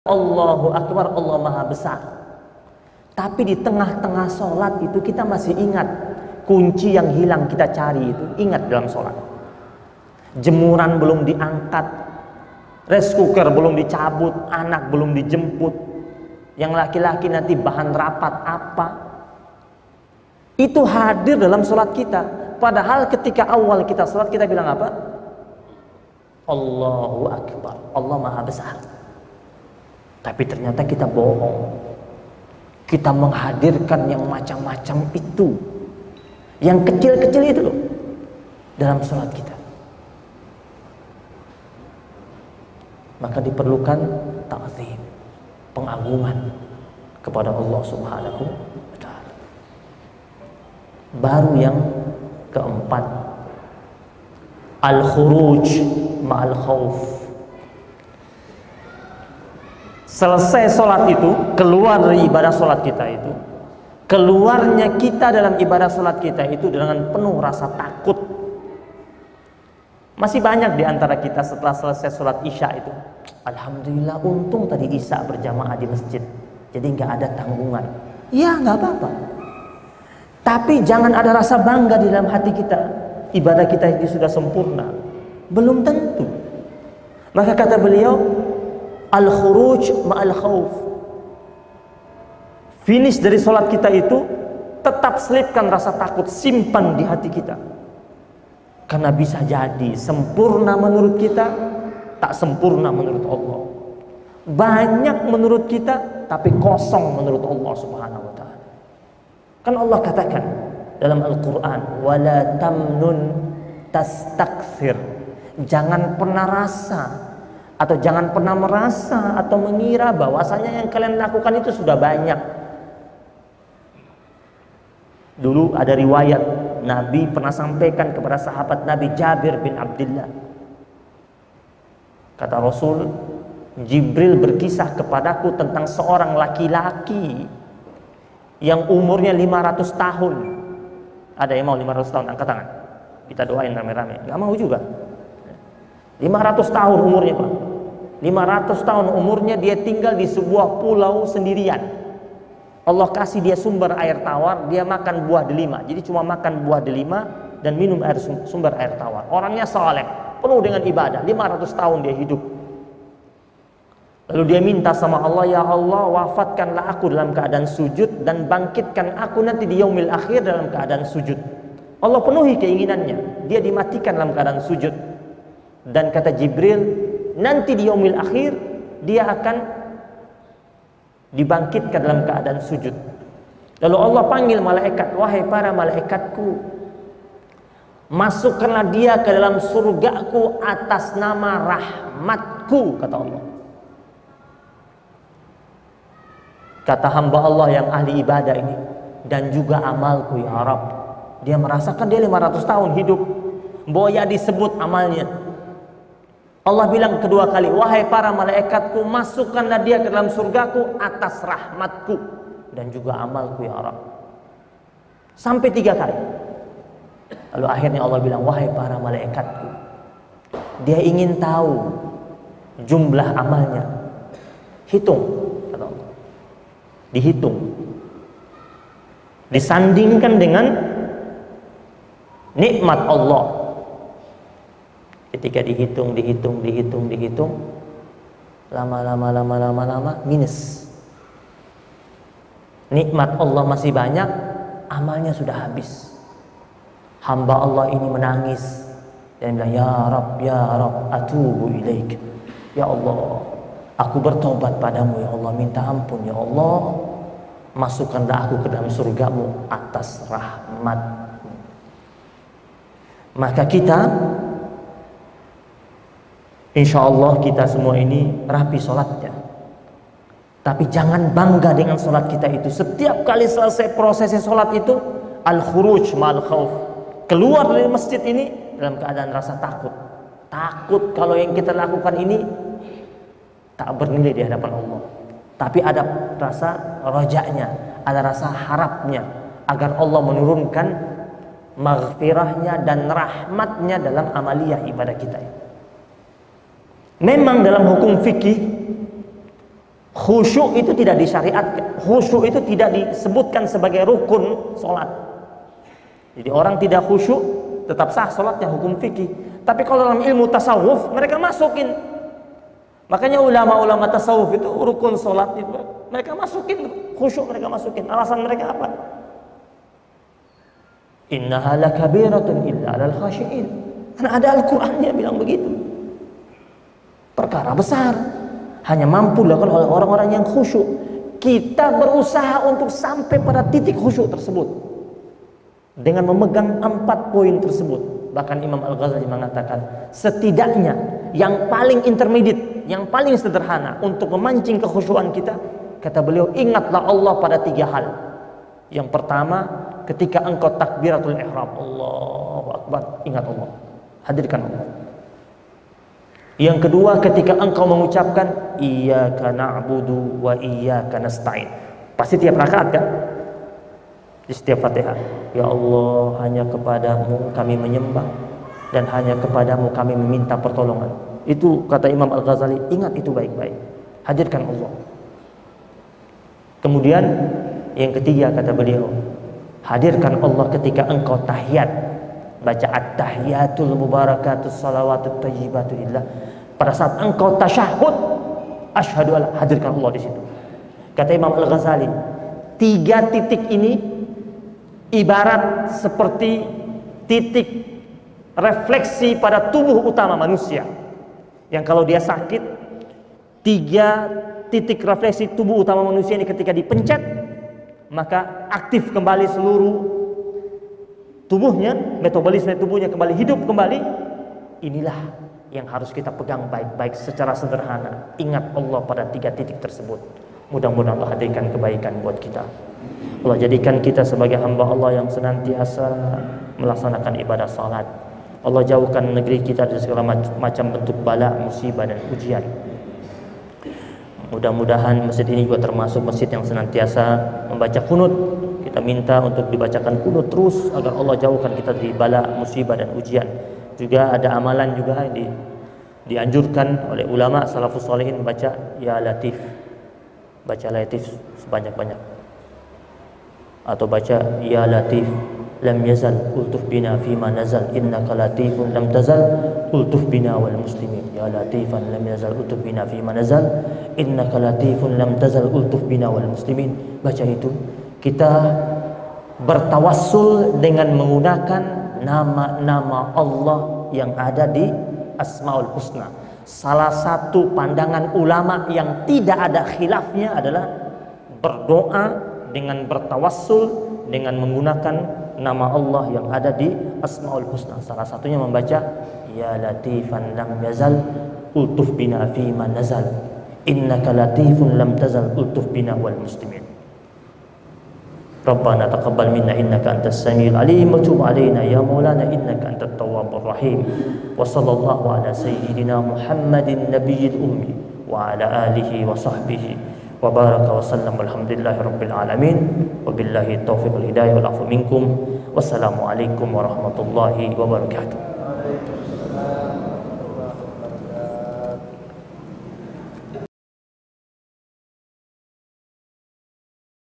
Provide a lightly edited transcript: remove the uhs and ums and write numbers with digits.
Allahu Akbar, Allah Maha Besar. Tapi di tengah-tengah sholat itu kita masih ingat kunci yang hilang kita cari itu, ingat dalam sholat. Jemuran belum diangkat, rice cooker belum dicabut, anak belum dijemput, yang laki-laki nanti bahan rapat apa, itu hadir dalam sholat kita. Padahal ketika awal kita sholat kita bilang apa? Allahu Akbar, Allah Maha Besar. Tapi ternyata kita bohong. Kita menghadirkan yang macam-macam itu, yang kecil-kecil itu loh, dalam sholat kita. Maka diperlukan ta'zim, pengagungan kepada Allah Subhanahu wa ta'ala. Baru yang keempat, al-khuruj ma'al khauf. Selesai sholat itu, keluar dari ibadah sholat kita itu, keluarnya kita dalam ibadah sholat kita itu dengan penuh rasa takut. Masih banyak di antara kita setelah selesai sholat isya itu, alhamdulillah untung tadi isya berjamaah di masjid, jadi nggak ada tanggungan. Ya nggak apa-apa. Tapi jangan ada rasa bangga di dalam hati kita, ibadah kita ini sudah sempurna. Belum tentu. Maka kata beliau, al-khuruj ma'al khauf. Finish dari sholat kita itu, tetap selipkan rasa takut, simpan di hati kita. Karena bisa jadi sempurna menurut kita, tak sempurna menurut Allah. Banyak menurut kita, tapi kosong menurut Allah Subhanahu wa ta'ala. Kan Allah katakan dalam Al-Quran, wala tamnun tastakthir. Jangan pernah rasa, atau jangan pernah merasa atau mengira bahwasanya yang kalian lakukan itu sudah banyak. Dulu ada riwayat Nabi pernah sampaikan kepada sahabat Nabi Jabir bin Abdullah. Kata Rasul, Jibril berkisah kepadaku tentang seorang laki-laki yang umurnya 500 tahun. Ada yang mau 500 tahun? Angkat tangan. Kita doain rame-rame. Gak mau juga. 500 tahun umurnya, Pak. 500 tahun umurnya dia tinggal di sebuah pulau sendirian. Allah kasih dia sumber air tawar, dia makan buah delima. Jadi cuma makan buah delima dan minum air sumber air tawar. Orangnya saleh, penuh dengan ibadah. 500 tahun dia hidup. Lalu dia minta sama Allah, ya Allah, wafatkanlah aku dalam keadaan sujud dan bangkitkan aku nanti di yaumil akhir dalam keadaan sujud. Allah penuhi keinginannya. Dia dimatikan dalam keadaan sujud. Dan kata Jibril, nanti di yaumil akhir dia akan dibangkitkan dalam keadaan sujud. Lalu Allah panggil malaikat, wahai para malaikatku, masukkanlah dia ke dalam surgaku atas nama rahmatku, kata Allah. Kata hamba Allah yang ahli ibadah ini, dan juga amalku ya Rabb. Dia merasakan dia 500 tahun hidup, boya disebut amalnya. Allah bilang kedua kali, wahai para malaikatku, masukkanlah dia ke dalam surgaku atas rahmatku dan juga amalku ya Rabb. Sampai 3 kali. Lalu akhirnya Allah bilang, wahai para malaikatku, dia ingin tahu jumlah amalnya. Hitung, kata Allah. Dihitung. Disandingkan dengan nikmat Allah. Ketika dihitung, lama minus. Nikmat Allah masih banyak, amalnya sudah habis. Hamba Allah ini menangis dan bilang, ya Rabb, atubu ilaik. Ya Allah, aku bertobat padamu ya Allah, minta ampun ya Allah. Masukkanlah aku ke dalam surgamu atas rahmat. Maka kita, insya Allah kita semua ini rapi sholatnya. Tapi jangan bangga dengan sholat kita itu. Setiap kali selesai prosesi sholat itu, al-khuruj ma'al khauf. Keluar dari masjid ini dalam keadaan rasa takut. Takut kalau yang kita lakukan ini tak bernilai di hadapan Allah. Tapi ada rasa rojaknya, ada rasa harapnya agar Allah menurunkan maghfirahnya dan rahmatnya dalam amaliyah ibadah kita. Memang dalam hukum fikih Khusyuk itu tidak disyariatkan. Khusyuk itu tidak disebutkan sebagai rukun sholat. Jadi orang tidak khusyuk tetap sah sholatnya, hukum fikih. Tapi kalau dalam ilmu tasawuf mereka masukin. Makanya ulama-ulama tasawuf itu rukun sholat itu mereka masukin, khusyuk mereka masukin. Alasan mereka apa? Innaha lakabiratun illa 'alal khashi'in. Karena ada Al-Qur'annya bilang begitu. Perkara besar, hanya mampu dilakukan oleh orang-orang yang khusyuk. Kita berusaha untuk sampai pada titik khusyuk tersebut dengan memegang 4 poin tersebut. Bahkan Imam Al-Ghazali mengatakan setidaknya yang paling intermediate, yang paling sederhana untuk memancing kekhusyuan kita, kata beliau, ingatlah Allah pada 3 hal. Yang pertama, ketika engkau takbiratul ihram, Allahu Akbar, ingat Allah, hadirkan Allah. Yang kedua, ketika engkau mengucapkan iyyaka na'budu wa iyyaka nasta'in, pasti tiap rakaat kan, di setiap Fatihah, ya Allah, hanya kepadamu kami menyembah dan hanya kepadamu kami meminta pertolongan. Itu kata Imam Al-Ghazali, ingat itu baik-baik, hadirkan Allah. Kemudian yang ketiga kata beliau, hadirkan Allah ketika engkau tahiyat, baca at-tahiyatul mubarakatus salawatut thayyibatu lillah. Pada saat engkau tasyahud, asyhadu alla, hadirkan Allah di situ. Kata Imam Al-Ghazali, 3 titik ini ibarat seperti titik refleksi pada tubuh utama manusia. Yang kalau dia sakit, 3 titik refleksi tubuh utama manusia ini ketika dipencet, maka aktif kembali seluruh tubuhnya, metabolisme tubuhnya kembali hidup kembali. Inilah yang harus kita pegang baik-baik secara sederhana. Ingat Allah pada 3 titik tersebut. Mudah-mudahan Allah hadirkan kebaikan buat kita. Allah jadikan kita sebagai hamba Allah yang senantiasa melaksanakan ibadah salat. Allah jauhkan negeri kita dari segala macam bentuk bala, musibah dan ujian. Mudah-mudahan masjid ini juga termasuk masjid yang senantiasa membaca kunut. Kita minta untuk dibacakan kunut terus agar Allah jauhkan kita dari bala, musibah dan ujian. Juga ada amalan juga dianjurkan oleh ulama salafus sholihin membaca ya latif. Baca latif sebanyak-banyak. Atau baca ya latif lam yazal ultuf bina fima nazal innaka latifun lam tazal ultuf bina wal muslimin. Ya latifan lam yazal ultuf bina fima nazal innaka latifun lam tazal ultuf bina wal muslimin. Baca itu. Kita bertawassul dengan menggunakan nama-nama Allah yang ada di Asmaul Husna. Salah satu pandangan ulama yang tidak ada khilafnya adalah berdoa dengan bertawassul dengan menggunakan nama Allah yang ada di Asmaul Husna. Salah satunya membaca ya latifan lam yazal ultuf bina fima nazal innaka latifun lam tazal ultuf bina wal muslimin. Rabbana taqabbal minna innaka antas samiul alim wa tub alaina ya maulana innaka antat tawwabur rahim. Wa sallallahu ala sayyidina Muhammadin nabiyil ummi wa ala alihi wa sahbihi wa baraka wa sallam. Alhamdulillahi rabbil alamin. Wa billahi taufiq wal hidayah wal afu minkum. Wassalamu alaikum warahmatullahi wabarakatuh.